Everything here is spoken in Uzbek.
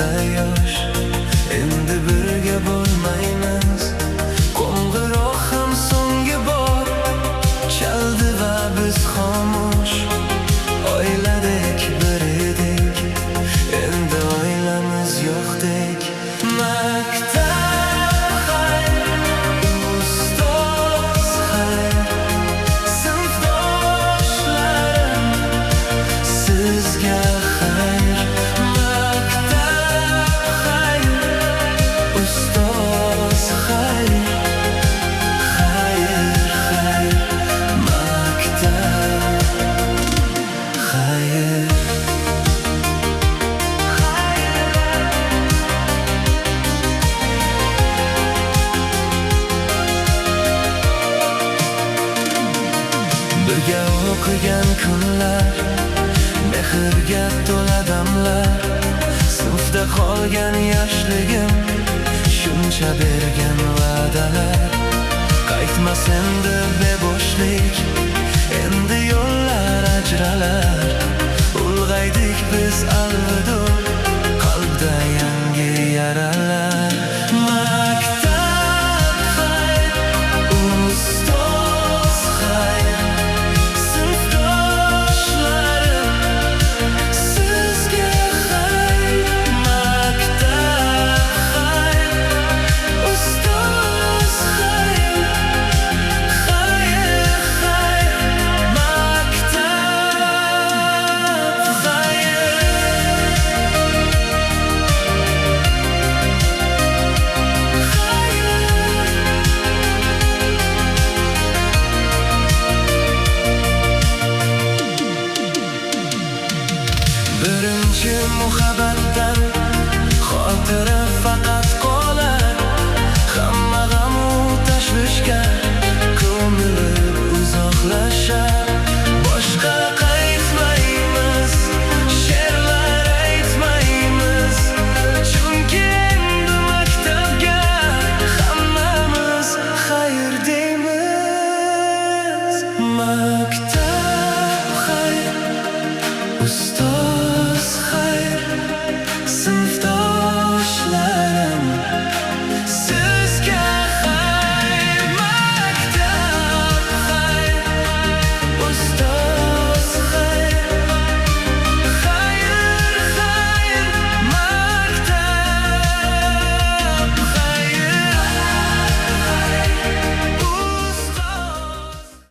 ko'zlarda yosh. Endi birga bo'lmaymiz. Qo'ng'iroq ham so'nggi bor chaldi va biz xomush. Oiladek bir edik, endi oilamiz yo'qdek. Maktab xayr, ustoz xayr, sinfdoshlarim sizga xayr. Maktab xayr, ustoz xayr, xayr xayr, maktab xayr. Birga o'qigan kunlar, mehrga to'la damlar, sinfda qolgan yoshligim, shuncha bergan va'dalar. Qaytmas endi beboshlik, endi yo'llar ajralar. Ulg'aydik biz